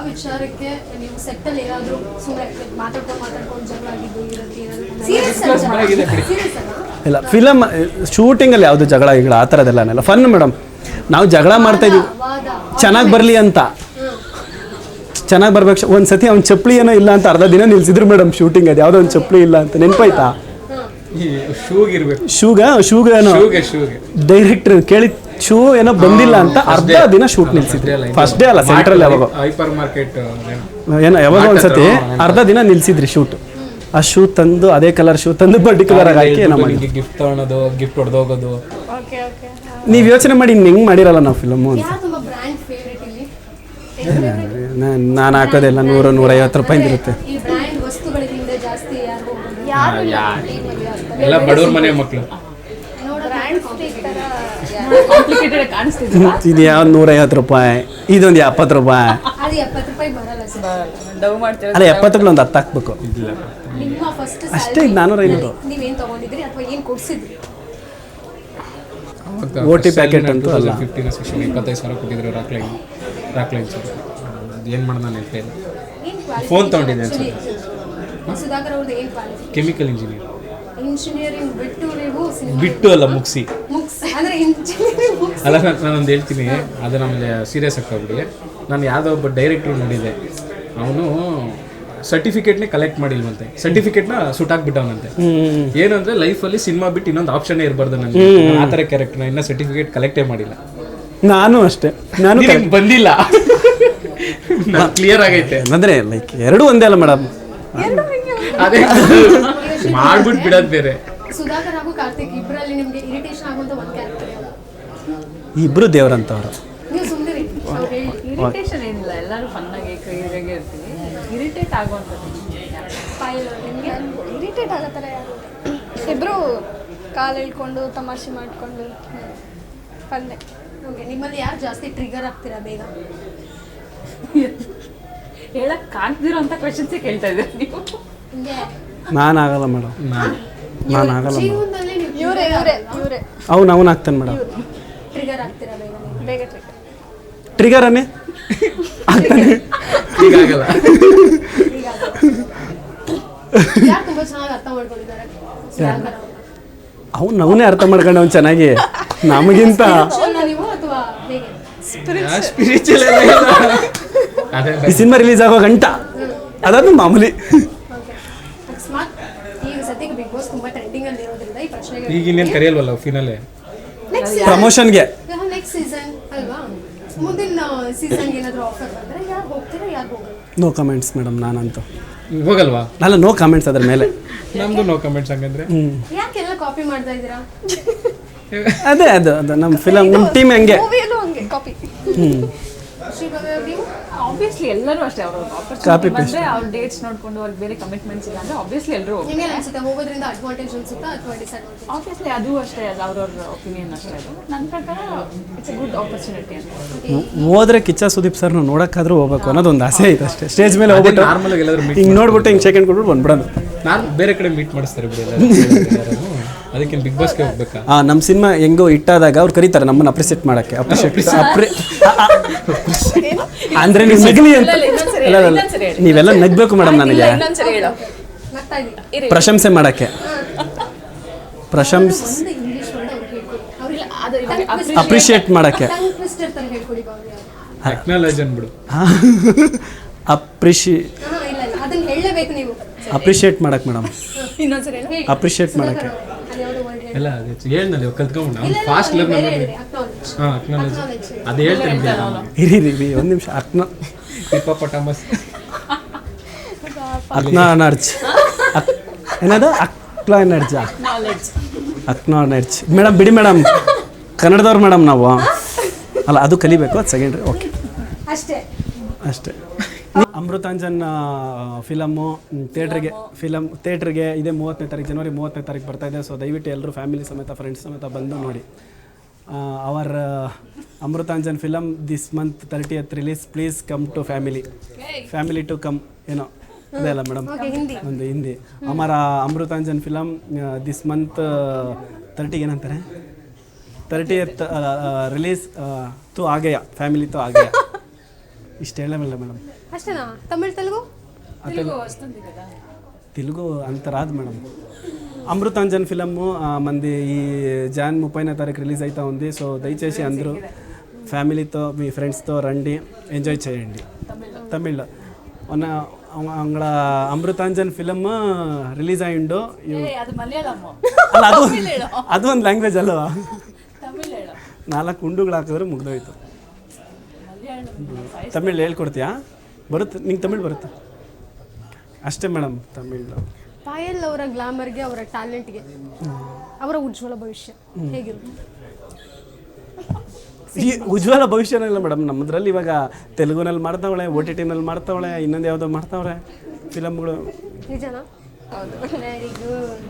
ವಿಚಾರಕ್ಕೆ ನೀವು ಸೆಟ್ಟಲ್ಲಿ ಏನಾದರೂ ಸುಮ್ಮನೆ ಮಾತಾಡ್ಕೊಂಡು ಜಗಳ ಆಗಿದ್ದು ಇರುತ್ತೆ ಇಲ್ಲ ಫಿಲಮ್ ಶೂಟಿಂಗಲ್ಲಿ ಯಾವುದು ಜಗಳ ಗಿಗಳ ಆ ಥರದ್ದೆಲ್ಲ ಫನ್ ಮೇಡಮ್. ನಾವು ಜಗಳ ಮಾಡ್ತಾ ಇದೀವಿ ಚೆನ್ನಾಗಿ ಬರಲಿ ಅಂತ, ಚೆನ್ನಾಗಿ ಬರ್ಬೇಕು. ಒಂದು ಸತಿ ಅವ್ನು ಚಪ್ಪಲಿ ಏನೋ ಇಲ್ಲ ಅಂತ ಅರ್ಧ ದಿನ ನಿಲ್ಸಿದ್ರು ಮೇಡಮ್ ಶೂಟಿಂಗ್. ಅದು ಯಾವುದೋ ಒಂದು ಚಪ್ಪಲಿ ಇಲ್ಲ ಅಂತ ನೆನಪಾಯ್ತಾ? ಶೂಗ ಏನೋ ಡೈರೆಕ್ಟರ್ ಕೇಳಿ ಶೂ ಏನೋ ಬಂದಿಲ್ಲ ಅಂತ ಅರ್ಧ ದಿನ ಶೂಟ್ ನಿಲ್ಸಿದ್ರಿ. ಫಸ್ಟ್ ಡೇ ಅಲ್ಲ, ಸೆಂಟ್ರಲ್ ಯಾವಾಗ ಏನೋ ಯಾವಾಗ ಒಂದ್ಸತಿ ಅರ್ಧ ದಿನ ನಿಲ್ಸಿದ್ರಿ ಶೂಟ್. ಆ ಶೂ ತಂದು ಅದೇ ಕಲರ್ ಶೂ ತಂದು ಪರ್ಟಿಕ್ಯುಲರ್ ಆಗಿ ಹಾಕಿ ಏನೋ ಮಾಡಿ ಗಿಫ್ಟ್ ತಗೊಳೋದು, ಗಿಫ್ಟ್ ಹೊಡೆದೋಗೋದು. ನೀವು ಯೋಚನೆ ಮಾಡಿ ಹೆಂಗೆ ಮಾಡಿರಲ್ಲ ನಾವು ಫಿಲಮು ಅಂತ. ನಾನು ಹಾಕೋದೆಲ್ಲ 100-150 ರೂಪಾಯಿ ಇರುತ್ತೆ. ಎಲ್ಲ ಬಡವ್ರ ಮನೆ ಮಕ್ಕಳು. ಇದು ಯಾವ್ದು 150 ರೂಪಾಯಿ, ಇದೊಂದು 70 ರೂಪಾಯಿ. ಅಲ್ಲ 70 ಒಂದು 10 ಹಾಕ್ಬೇಕು ಅಷ್ಟೇ. 400-500 ಓಟಿ ಪ್ಯಾಕೆಟ್ ಅಂತೂ ಅಲ್ಲ. 25,000 ಕೊಟ್ಟಿದ್ರು ರಾಕ್ಲೈನ್ ಸರ್. ಏನು ಮಾಡೋದು ನಾನು ಹೇಳ್ತಾ ಇಲ್ಲ. ಫೋನ್ ತೊಗೊಂಡಿದ್ದೆ ಸರ್. ಕೆಮಿಕಲ್ ಇಂಜಿನಿಯರಿಂಗ್ ಬಿಟ್ಟು ಅಲ್ಲ ಮುಗಿಸಿ ಅಲ್ಲ. ನಾನೊಂದು ಹೇಳ್ತೀನಿ, ಅದು ನಮಗೆ ಸೀರಿಯಸ್ ಆಗ್ತಾಬಿಡಿ. ನಾನು ಯಾವುದೋ ಒಬ್ಬ ಡೈರೆಕ್ಟ್ರು ನೋಡಿದ್ದೆ, ಅವನು ಸರ್ಟಿಫಿಕೇಟ್ನೇ ಕಲೆಕ್ಟ್ ಮಾಡಿಲ್ವಂತೆ. ಸರ್ಟಿಫಿಕೇಟ್ನ ಸುಟ್ಟಾಕ್ಬಿಟ್ಟವನಂತೆ. ಏನು ಅಂದರೆ ಲೈಫಲ್ಲಿ ಸಿನಿಮಾ ಬಿಟ್ಟು ಇನ್ನೊಂದು ಆಪ್ಷನ್ನೇ ಇರಬಾರ್ದು ನನಗೆ. ಆ ಥರ ಕ್ಯಾರೆಕ್ಟರ್ನ ಇನ್ನೂ ಸರ್ಟಿಫಿಕೇಟ್ ಕಲೆಕ್ಟೇ ಮಾಡಿಲ್ಲ. ನಾನು ಅಷ್ಟೇ, ನಾನು ಬಂದಿಲ್ಲ. ಕ್ಲಿಯರ್ ಆಗೈತೆ ಅಂದರೆ ಲೈಕ್ ಎರಡೂ ಒಂದೇ ಅಲ್ಲ ಮೇಡಮ್. ಅದೇ ಮಾಡ್ಬಿಟ್ಟು ಬಿಡೋದು ಬೇರೆ. ಸುಧಾಕರ್ ಹಾಗೂ ಕಾರ್ತಿಕ್ ಇಬ್ಬರಲ್ಲಿ ನಿಮಗೆ ಇರಿಟೇಷನ್ ಆಗುವಂತ ಒಂದು ಕ್ಯಾರೆಕ್ಟರ್ ಇಬ್ರು ದೇವರಂತವರು. ನೀವು ಸುಮ್ಮನೆ ಇರಿಟೇಷನ್ ಏನಿಲ್ಲ, ಎಲ್ಲರೂ ಫನ್ನಾಗಿ ಕ್ರೇಜಿಯಾಗಿ ಇರ್ತೀವಿ. ಇರಿಟೇಟ್ ಆಗುವಂಥದ್ದು ಇರಿಟೇಟ್ ಆಗತ್ತಾರೆ ಯಾರು ಇಬ್ರು ಕಾಲು ಇಳ್ಕೊಂಡು ತಮಾಷೆ ಮಾಡಿಕೊಂಡು ಫನ್ನೆ. ನಿಮ್ಮಲ್ಲಿ ಯಾರು ಜಾಸ್ತಿ ಟ್ರಿಗರ್ ಆಗ್ತೀರಾ ಬೇಗ? ಹೇಳಕ್ ಕಾಣ್ತಿರೋ ಅಂತ ಕ್ವೆಶನ್ಸೇ ಕೇಳ್ತಾ ಇದ್ದೀರಿ ನೀವು. ನಾನಾಗಲ್ಲ ಮೇಡಮ್, ನಾನಾಗಲ್ಲ. ಇವರೇ ಅವನು ಆಗ್ತಾನೆ ಮೇಡಮ್. ಟ್ರಿಗರ್ ಆಗ್ತೀರಾ ಬೇಗ? ಟ್ರಿಗರ್ ಅನ್ನೇ ಆಗ್ತಾನೆ. ಹೀಗಾಗಲ್ಲ. ಯಾರು ತುಂಬ ಚೆನ್ನಾಗಿ ಅರ್ಥ ಮಾಡ್ಕೊಂಡಿದ್ದಾರೆ? ಅವನೇ ಅರ್ಥ ಮಾಡ್ಕೊಂಡು ಅವ್ನು ಚೆನ್ನಾಗಿ ನಮಗಿಂತ. ನೀವು ಅಥವಾ ಹೇಗೆ? ಈ ಸಿನಿಮಾ ರಿಲೀಸ್ ಆಗೋ ಗಂಟ ಅದಾದ್ರೂ ಮಾಮೂಲಿ. ಅಕಸ್ಮಾತ್ ಈಗ ಸದ್ಯಕ್ಕೆ ಬಿಗ್ ಬಾಸ್ ತುಂಬಾ ಟ್ರೆಂಡಿಂಗ್ ಅಲ್ಲಿ ಇರೋದ್ರಿಂದ ಈ ಪ್ರಶ್ನೆಗೆ ಈಗ ಇನ್ನೇನು ಕರೆಯಲ್ವಲ್ಲ ಫಿನಾಲೆ ಪ್ರಮೋಷನ್ಗೆ. ನೆಕ್ಸ್ಟ್ ಸೀಸನ್ ಅಲ್ವಾ? ಮುಂದಿನ ಸೀಸನ್ಗೆ ಏನಾದರೂ ಆಫರ್ ಬಂದರೆ ಯಾರು ಹೋಗ್ತೀರಾ, ಯಾರು ಹೋಗಲ್ಲ? No comments madam. ನಾನಂತೂ ಹೋಗಲ್ವಾ? ಅಲ್ಲ, ನೋ ಕಮೆಂಟ್ಸ್ ಅದ್ರ ಮೇಲೆ. ನಮ್ದು ನೋ ಕಮೆಂಟ್ಸ್. ಹಂಗಂದ್ರೆ ಯಾಕೆಲ್ಲ ಕಾಪಿ ಮಾಡ್ತಾ ಇದ್ದೀರಾ? ಅದೇ ಅದು ನಮ್ಮ ಫಿಲಮ್, ನಮ್ಮ ಟೀಮ್ ಹೆಂಗೆ ಕಾಪಿ. ಆಬ್ವಿಯಸ್ಲಿ ಎಲ್ಲರೂ ಅಷ್ಟೇ. ಅವರು ಕಾಪಿ ಬಂದ್ರೆ ಅವ್ರ ಡೇಟ್ಸ್ ನೋಡ್ಕೊಂಡು ಅವ್ರಿಗೆ ಬೇರೆ ಕಮಿಟ್ಮೆಂಟ್ಸ್ ಇಲ್ಲ ಅಂದ್ರೆ ಆಬ್ವಿಯಸ್ಲಿ ಎಲ್ಲರೂ ನಿಮಗೆ ಅನ್ಸುತ್ತೆ ಹೋಗೋದ್ರಿಂದ ಅಡ್ವಾಂಟೇಜ್ ಅನ್ಸುತ್ತಾ ಅಥವಾ ಡಿಸ್ಅಡ್ವಾಂಟೇಜ್? ಆಬ್ವಿಯಸ್ಲಿ ಅದು ಅಷ್ಟೇ, ಅವ್ರವ್ರ ಒಪಿನಿಯನ್ ಅಷ್ಟೇ. ಅದು ನನ್ನ ಪ್ರಕಾರ ಇಟ್ಸ್ ಎ ಗುಡ್ ಆಪರ್ಚುನಿಟಿ ಅಂತ. ಹೋದ್ರೆ ಕಿಚ್ಚ ಸುದೀಪ್ ಸರ್ನ ನೋಡೋಕ್ಕಾದ್ರೂ ಹೋಗ್ಬೇಕು ಅನ್ನೋದು ಒಂದು ಆಸೆ ಐತೆ ಅಷ್ಟೇ. ಸ್ಟೇಜ್ ಮೇಲೆ ಹೋಗ್ಬಿಟ್ಟು ನಾರ್ಮಲ್ ಆಗಿ ಎಲ್ಲರೂ ಹಿಂಗೆ ನೋಡ್ಬಿಟ್ಟು ಹಿಂಗೆ ಸೆಕೆಂಡ್ ಕೊಟ್ಬಿಟ್ಟು ಬಂದ್ಬಿಡೋದು. ನಾನು ಬೇರೆ ಕಡೆ ಮೀಟ್ ಮಾಡಿಸ್ತಾರೆ ಬಿಡಿ ಎಲ್ಲರೂ. ಅದಕ್ಕೆ ಬಿಗ್ ಬಾಸ್ಗೆ ಹೋಗ್ಬೇಕಾ? ನಮ್ಮ ಸಿನಿಮಾ ಹೆಂಗೋ ಇಟ್ಟಾದಾಗ ಅವ್ರು ಕರೀತಾರೆ ನಮ್ಮನ್ನು ಅಪ್ರಿಸಿಯೇಟ್ ಮಾಡೋಕ್ಕೆ. ಅಂದರೆ ನೀವು ನಗಲಿ ಅಂತ. ನೀವೆಲ್ಲ ನಗಬೇಕು ಮೇಡಮ್ ನನಗೆ, ಪ್ರಶಂಸೆ ಮಾಡೋಕ್ಕೆ. ಅಪ್ರಿಷಿಯೇಟ್ ಮಾಡೋಕ್ಕೆ. ಅಕ್ನಾಲೇಜ್ ಅಂದ್ಬಿಡು. ಅಪ್ರಿಷಿಯೇಟ್ ಮಾಡಕ್ಕೆ ಮೇಡಮ್, ಅಪ್ರಿಷಿಯೇಟ್ ಮಾಡೋಕ್ಕೆ ಎಲ್ಲ ಹೇಳ್ನಲ್ಲಿ ಕಲ್ತ್ಕೊಂಡು ಅವ್ನು ಫಾಸ್ಟ್ ಲರ್ನರ್. ಹಾಂ ಅಕ್ನಾಲೇಜ್ ಅದು ಹೇಳ್ತೇನೆ. ಇರಿ ಒಂದು ನಿಮಿಷ. ಹಿಪ್ಪೋಪೊಟಾಮಸ್ ಅಕ್ನಾಲಜ್ ಏನದು? Acknowledge acknowledge madam. ಬಿಡಿ ಮೇಡಮ್, ಕನ್ನಡದವ್ರು ಮೇಡಮ್ ನಾವು. ಅಲ್ಲ ಅದು ಕಲಿಬೇಕು, ಅದು ಸೆಕೆಂಡ್ರಿ. ಓಕೆ ಅಷ್ಟೇ. ಅಮೃತಾಂಜನ್ ಫಿಲಮ್ಮು ಥಿಯೇಟ್ರಿಗೆ ಇದೆ 30ನೇ ತಾರೀಕು, ಜನವರಿ 30ನೇ ತಾರೀಕು ಬರ್ತಾ ಇದೆ. ಸೊ ದಯವಿಟ್ಟು ಎಲ್ಲರೂ ಫ್ಯಾಮಿಲಿ ಸಮೇತ, ಫ್ರೆಂಡ್ಸ್ ಸಮೇತ ಬಂದು ನೋಡಿ. Our Amruthanjan film this month 30th release. Please come to family to come. ಏನೋ ಅದೇ ಅಲ್ಲ ಮೇಡಮ್, ಒಂದು ಹಿಂದಿ. ಅಮರ ಅಮೃತಾಂಜನ್ ಫಿಲಮ್ ದಿಸ್ ಮಂತ್ 30 ಏನಂತಾರೆ 30th ರಿಲೀಸ್. ತೋ ಆಗಯ ಫ್ಯಾಮಿಲಿ ತೋ ಆಗಯ. ಇಷ್ಟು ಹೇಳಲ್ಲ ಮೇಡಮ್. ಅಷ್ಟೇನಾ? ತಮಿಳ್ ತೆಲುಗು? తెలుగు అంత రాదు మేడం. అమృతాంజన్ ఫిలము మంది ఈ జాన్ 30వ తారీఖు రిలీజ్ అవుతా ఉంది. సో దయచేసి అందరూ ఫ్యామిలీతో మీ ఫ్రెండ్స్తో రండి, ఎంజాయ్ చేయండి. తమిళ్లో அவங்கள அமிர்தாஞ்சன் ಫಿಲಮ್ ರಿಲೀಸ್ ಆಯಿಂಡು. ಅಲ್ಲ ಅದು ಒಂದು ಲ್ಯಾಂಗ್ವೇಜ್ ಅಲ್ವಾ? ನಾಲ್ಕು ಉಂಡುಗಳು ಹಾಕಿದ್ರೆ ಮುಗ್ದೋಯ್ತು. ತಮಿಳ್ ಹೇಳ್ಕೊಡ್ತೀಯಾ? ಬರುತ್ತೆ ನಿಂಗೆ ತಮಿಳ್ ಬರುತ್ತೆ ಅಷ್ಟೇ ಮೇಡಮ್. ತಮಿಳ್ ಪಾಯಲ್ ಅವರ ಗ್ಲಾಮರ್ಗೆ, ಅವರ ಟ್ಯಾಲೆಂಟ್ಗೆ, ಅವರ ಉಜ್ವಲ ಭವಿಷ್ಯ ಹೇಗಿರುತ್ತೆ? ಈ ಉಜ್ವಲ ಭವಿಷ್ಯನಿಲ್ಲ ಮೇಡಮ್. ನಮ್ಮದ್ರಲ್ಲಿ ಇವಾಗ ತೆಲುಗುನಲ್ಲಿ ಮಾಡ್ತಾವಳೆ, OTTನಲ್ಲಿ ಮಾಡ್ತಾವಳೆ, ಇನ್ನೊಂದು ಯಾವುದೋ ಮಾಡ್ತಾವ್ರೆ ಫಿಲಮ್ಗಳು. ನಿಜನಾ? ಹೌದು. Very good.